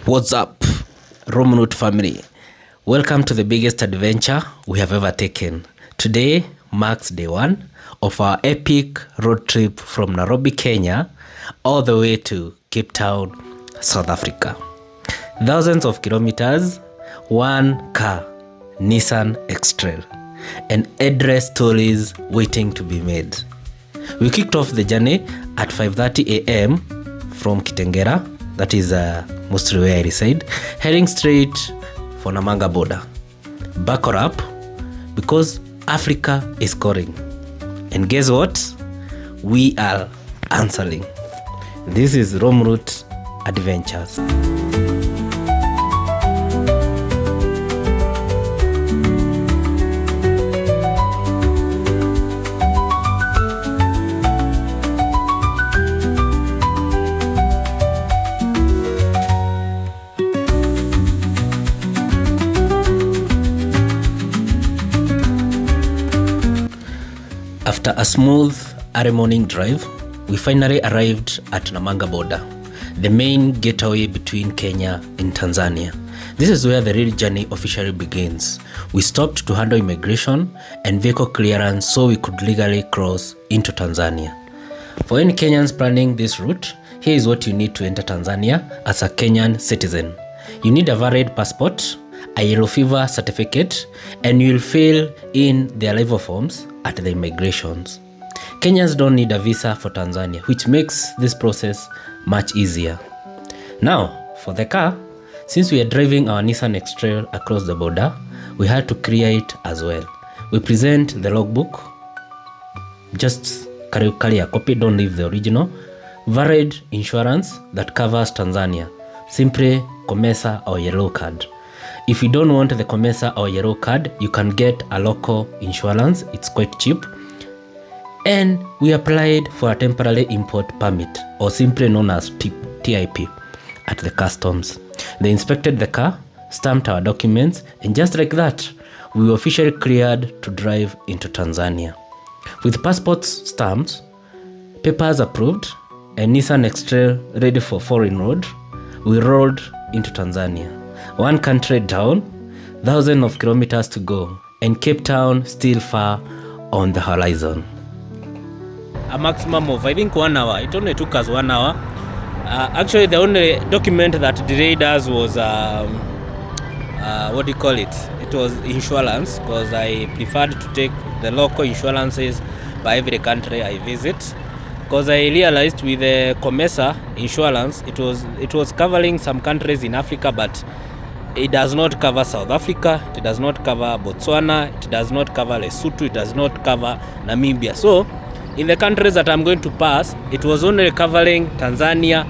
What's up, Romanut family? Welcome to the biggest adventure we have ever taken. Today marks day one of our epic road trip from Nairobi, Kenya, all the way to Cape Town, South Africa. Thousands of kilometers, one car, Nissan X-Trail, and endless stories waiting to be made. We kicked off the journey at 5:30 a.m. from Kitengela, that is mostly where I reside, heading straight for Namanga border. Buckle up, because Africa is calling. And guess what? We are answering. This is Romroot Adventures. After a smooth early morning drive, we finally arrived at Namanga border, the main gateway between Kenya and Tanzania. This is where the real journey officially begins. We stopped to handle immigration and vehicle clearance so we could legally cross into Tanzania. For any Kenyans planning this route, here is what you need to enter Tanzania as a Kenyan citizen. You need a valid passport, a yellow fever certificate, and you will fill in the arrival forms at the immigrations. Kenyans don't need a visa for Tanzania, which makes this process much easier. Now, for the car, since we are driving our Nissan X-Trail across the border, we had to clear it as well. We present the logbook, just carry a copy, don't leave the original. Valid insurance that covers Tanzania, simply COMESA or yellow card. If you don't want the COMESA or yellow card, you can get a local insurance. It's quite cheap. And we applied for a temporary import permit, or simply known as TIP, at the customs. They inspected the car, stamped our documents, and just like that, we were officially cleared to drive into Tanzania. With passports stamped, papers approved, and Nissan X-Trail ready for foreign road, we rolled into Tanzania. One country down, thousands of kilometers to go, and Cape Town still far on the horizon. A maximum of, I think, 1 hour. It only took us 1 hour. Actually, the only document that delayed us was, It was insurance, because I preferred to take the local insurances by every country I visit. Because I realized with the COMESA insurance, it was covering some countries in Africa, but it does not cover South Africa, it does not cover Botswana, it does not cover Lesotho, it does not cover Namibia. So, in the countries that I'm going to pass, it was only covering Tanzania.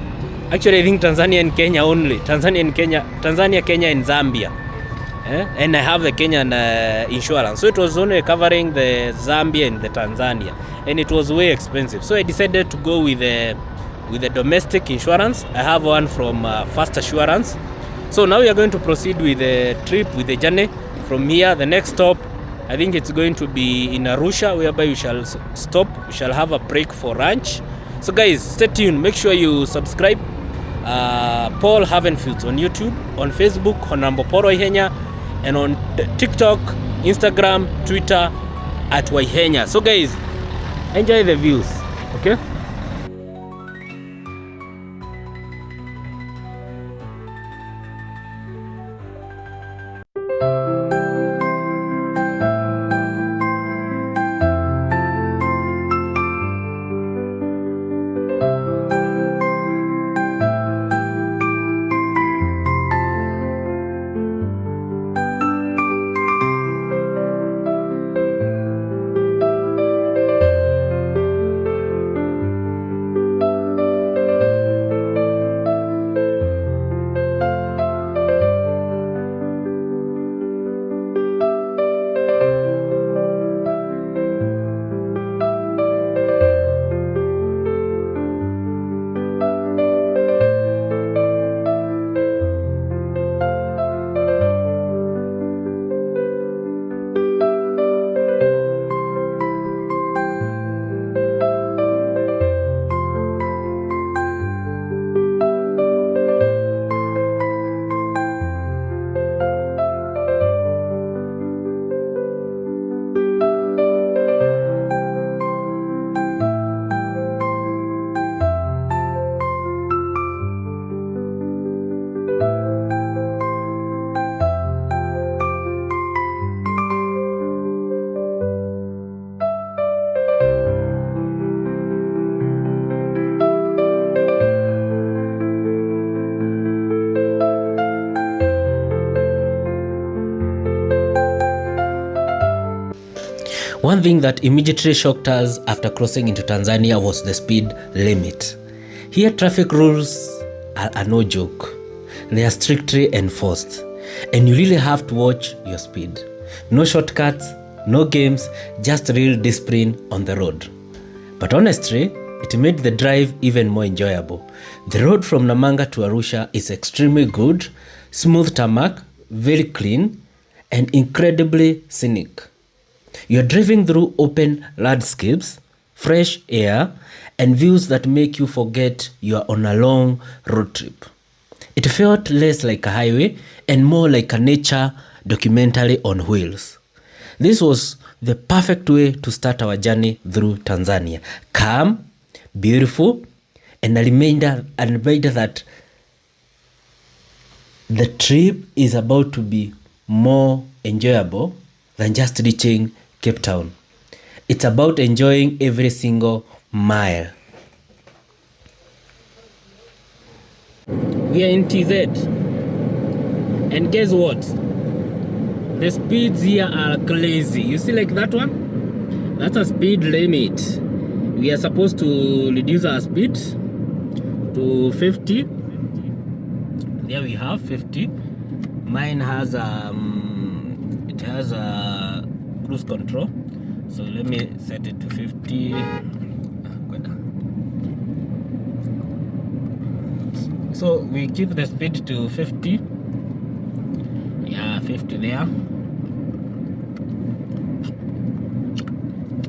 Actually, I think Tanzania and Kenya only. Tanzania, Kenya, and Zambia. And I have the Kenyan insurance. So it was only covering the Zambia and the Tanzania. And it was way expensive. So I decided to go with the domestic insurance. I have one from Fast Assurance. So now we are going to proceed with the trip, with the journey. From here, the next stop, I think it's going to be in Arusha, whereby we shall stop. We shall have a break for lunch. So guys, stay tuned. Make sure you subscribe. Paul Havenfields on YouTube, on Facebook, Honambo Paul Waihenya, and on TikTok, Instagram, Twitter, at Waihenya. So guys, enjoy the views, okay? One thing that immediately shocked us after crossing into Tanzania was the speed limit. Here traffic rules are no joke. They are strictly enforced and you really have to watch your speed. No shortcuts, no games, just real discipline on the road. But honestly, it made the drive even more enjoyable. The road from Namanga to Arusha is extremely good, smooth tarmac, very clean, and incredibly scenic. You're driving through open landscapes, fresh air, and views that make you forget you're on a long road trip. It felt less like a highway and more like a nature documentary on wheels. This was the perfect way to start our journey through Tanzania. Calm, beautiful, and a reminder that the trip is about to be more enjoyable than just reaching Cape Town. It's about enjoying every single mile. We are in TZ. And guess what? The speeds here are crazy. You see like that one? That's a speed limit. We are supposed to reduce our speed to 50. There we have 50. Mine has it has a cruise control. So let me set it to 50. So we keep the speed to 50. Yeah, 50 there.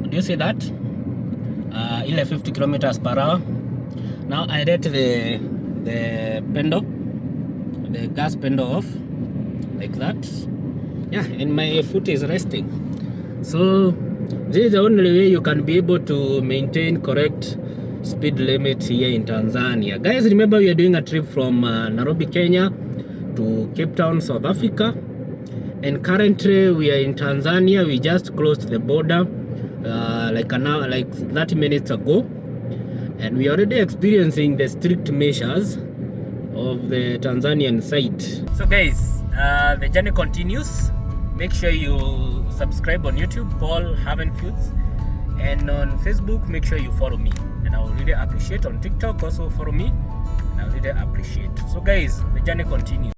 Do you see that? 50 kilometers per hour. Now I let the pedal, the gas pedal off, like that. Yeah, and my foot is resting. So this is the only way you can be able to maintain correct speed limit here in Tanzania. Guys, remember we are doing a trip from Nairobi, Kenya to Cape Town, South Africa, and currently we are in Tanzania. We just closed the border like 30 minutes ago, and we are already experiencing the strict measures of the Tanzanian side. So guys, the journey continues. Make sure you subscribe on YouTube, Paul Haven Foods, and on Facebook make sure you follow me, and I will really appreciate. On TikTok also follow me, and I will really appreciate. So guys, the journey continues.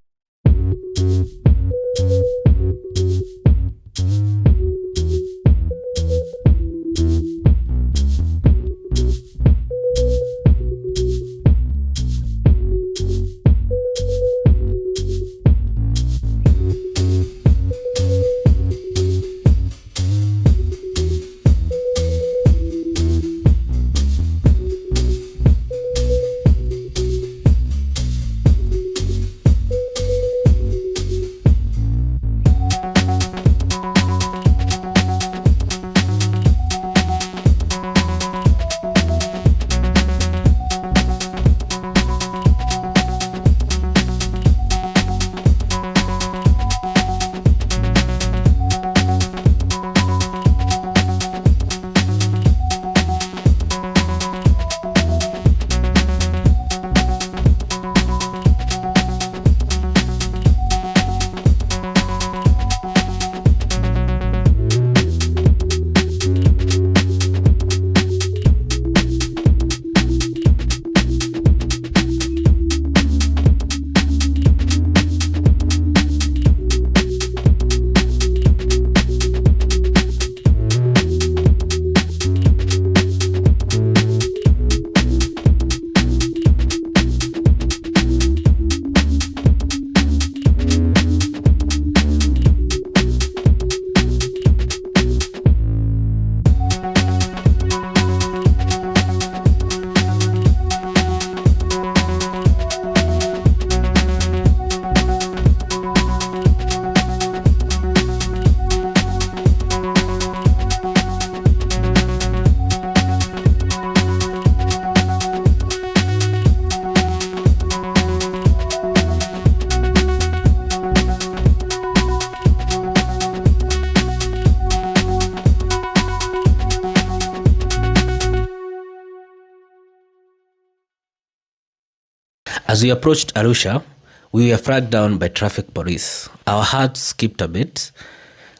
As we approached Arusha, we were flagged down by traffic police. Our hearts skipped a bit.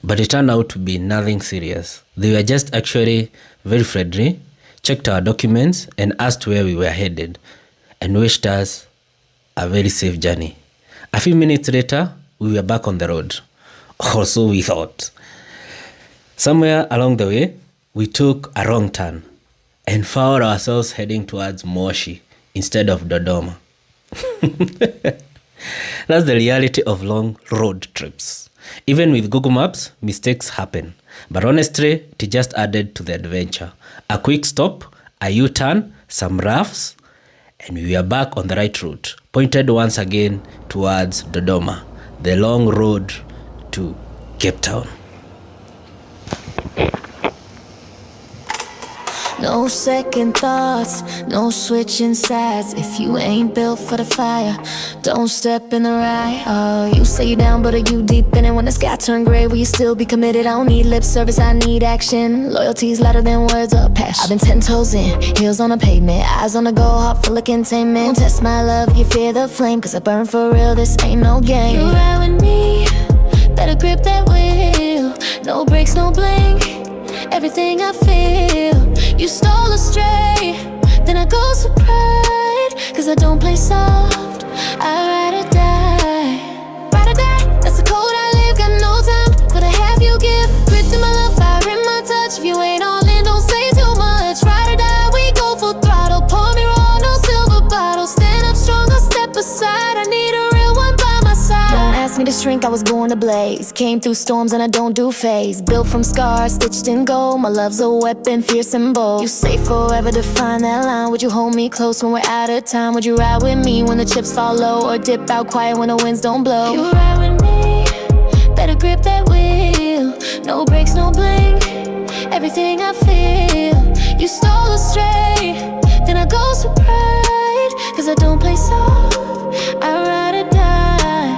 but it turned out to be nothing serious. They were just actually very friendly, checked our documents and asked where we were headed and wished us a very safe journey. A few minutes later, we were back on the road. Or so we thought. Somewhere along the way, we took a wrong turn and found ourselves heading towards Moshi instead of Dodoma. That's the reality of long road trips. Even with Google Maps, mistakes happen. But honestly, it just added to the adventure. A quick stop, a U-turn, some roughs, and we are back on the right route, pointed once again towards Dodoma, the long road to Cape Town. No second thoughts, no switching sides. If you ain't built for the fire, don't step in the ride. Oh, you say you down, but are you deep in it? When the sky turn gray, will you still be committed? I don't need lip service, I need action. Loyalty's louder than words or passion. I've been 10 toes in, heels on the pavement, eyes on the goal, heart full of containment. Don't test my love, you fear the flame, cause I burn for real, this ain't no game. You ride with me, better grip that wheel. No brakes, no blink, everything I feel. You stole astray, then I go for pride, cause I don't play soft, I ride or die. Ride or die, that's the code I live. Got no time for the half you give. Grit in my love, fire in my touch. If you ain't all in, don't say too much. Ride or die, we go full throttle. Pour me raw, no silver bottle. Stand up strong, I'll step aside. I need a real one by my side. Don't ask me to shrink, I was born to blaze. Came through storms and I don't do phase. Built from scars, stitched in gold. My love's a weapon, fierce and bold. You say forever, define that line. Would you hold me close when we're out of time? Would you ride with me when the chips fall low, or dip out quiet when the winds don't blow? You ride with me, better grip that wheel. No brakes, no blink, everything I feel. You stole astray, then I go so pride, cause I don't play soft, I ride or die.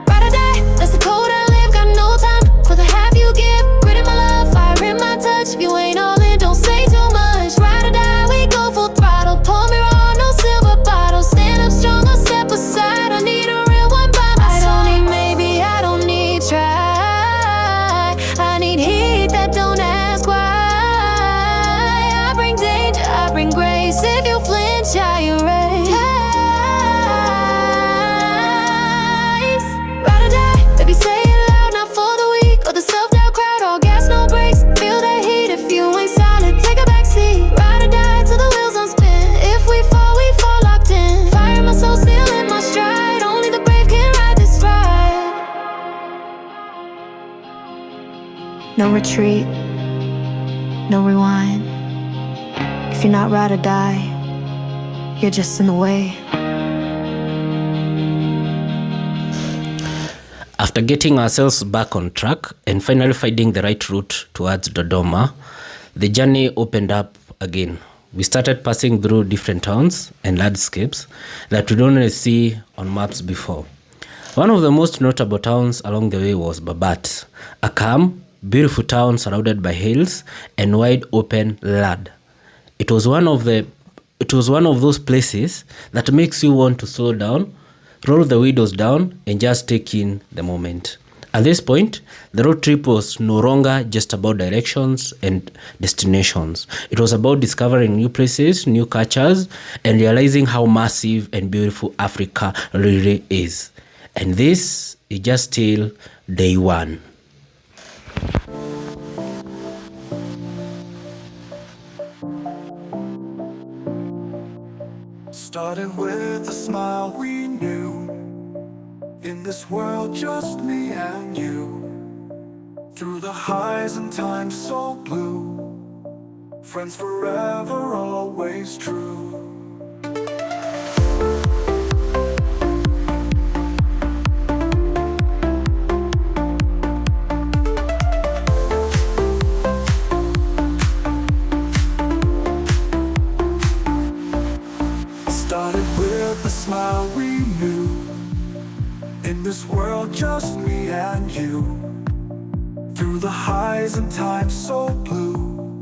Ride or die, that's the code I live. Got no time for the half you give. Grit in my love, fire in my touch. If you ain't all in, don't say too much. Ride or die, we go full throttle. Pour me raw, no silver bottle. Stand up strong, I'll step aside. I need a real one by my side. I don't need maybe, I don't need try. I need heat that don't ask why. I bring danger, I bring grace. If you flinch, I erase. Ride or die, baby, say it loud, not for the weak or the self-doubt crowd. All gas, no brakes, feel that heat. If you ain't solid, take a backseat. Ride or die till the wheels don't spin. If we fall locked in. Fire in my soul, still in my stride. Only the brave can ride this ride. No retreat, no rewind. If you're not ride or die, you're just in the way. After getting ourselves back on track and finally finding the right route towards Dodoma, the journey opened up again. We started passing through different towns and landscapes that we don't really see on maps before. One of the most notable towns along the way was Babat, a calm, beautiful town surrounded by hills and wide open land. It was one of those places that makes you want to slow down, roll the windows down, and just take in the moment. At this point, the road trip was no longer just about directions and destinations. It was about discovering new places, new cultures, and realizing how massive and beautiful Africa really is. And this is just till day one. Started with a smile we knew. In this world, just me and you. Through the highs and times so blue. Friends forever, always true. Started with a smile we knew. In this world, just me and you. Through the highs and times so blue.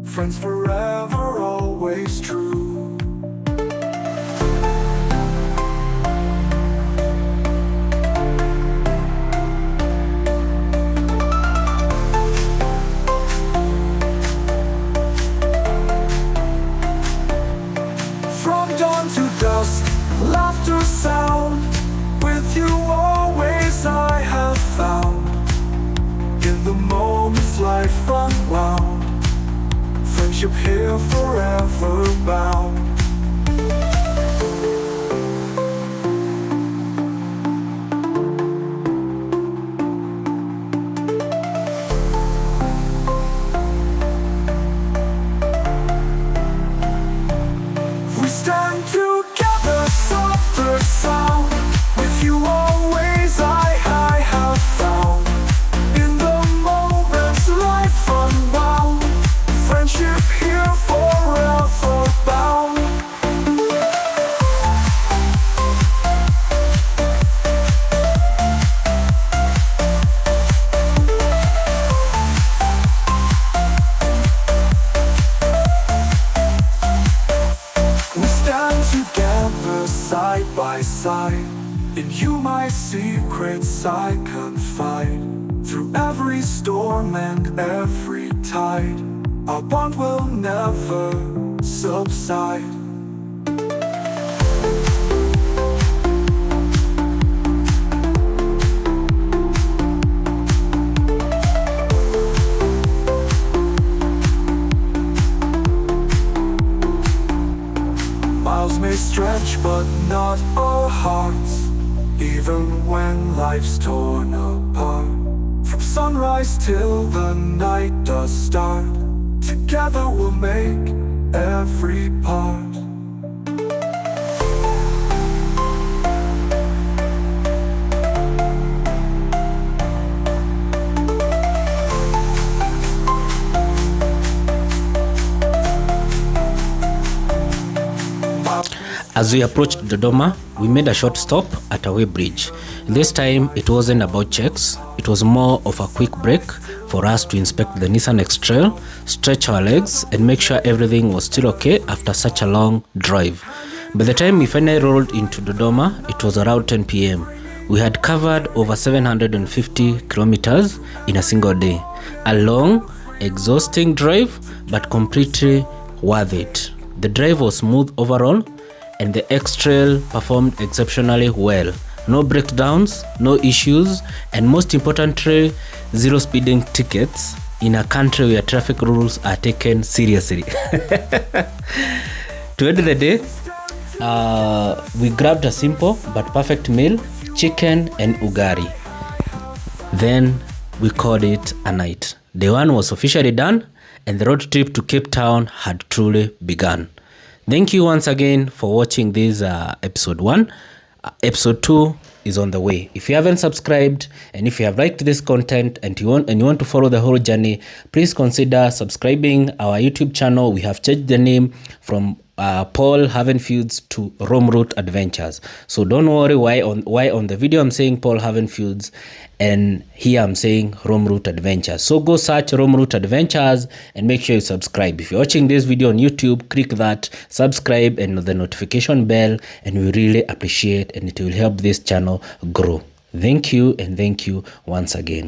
Friends forever, always true. friendship here forever bound. We stand together, suffer sound. With you always I have found. In the moments life unbound, friendship here forever bound. We stand together side by side. In you my secrets I confide. Through every storm and every tide, our bond will never subside. Miles may stretch but not our hearts, even when life's torn apart. From sunrise till the night does start, together we'll make every part. As we approached Dodoma, we made a short stop at a weighbridge. This time, it wasn't about checks, it was more of a quick break for us to inspect the Nissan X-Trail, stretch our legs, and make sure everything was still okay after such a long drive. By the time we finally rolled into Dodoma, it was around 10 p.m. We had covered over 750 kilometers in a single day. A long, exhausting drive, but completely worth it. The drive was smooth overall, and the X-Trail performed exceptionally well. No breakdowns, no issues, and most importantly, zero speeding tickets in a country where traffic rules are taken seriously. To end the day, we grabbed a simple but perfect meal, chicken and ugari. Then we called it a night. Day one was officially done, and the road trip to Cape Town had truly begun. Thank you once again for watching this episode 1. Episode 2 is on the way. If you haven't subscribed, and if you have liked this content and you want to follow the whole journey, please consider subscribing our YouTube channel. We have changed the name from Paul Havenfields to Rome Route Adventures. So don't worry why on the video I'm saying Paul Havenfields and here I'm saying Rome Route Adventures. So go search Rome Route Adventures and make sure you subscribe. If you're watching this video on YouTube, click that subscribe and the notification bell, and we really appreciate, and it will help this channel grow. Thank you, and thank you once again.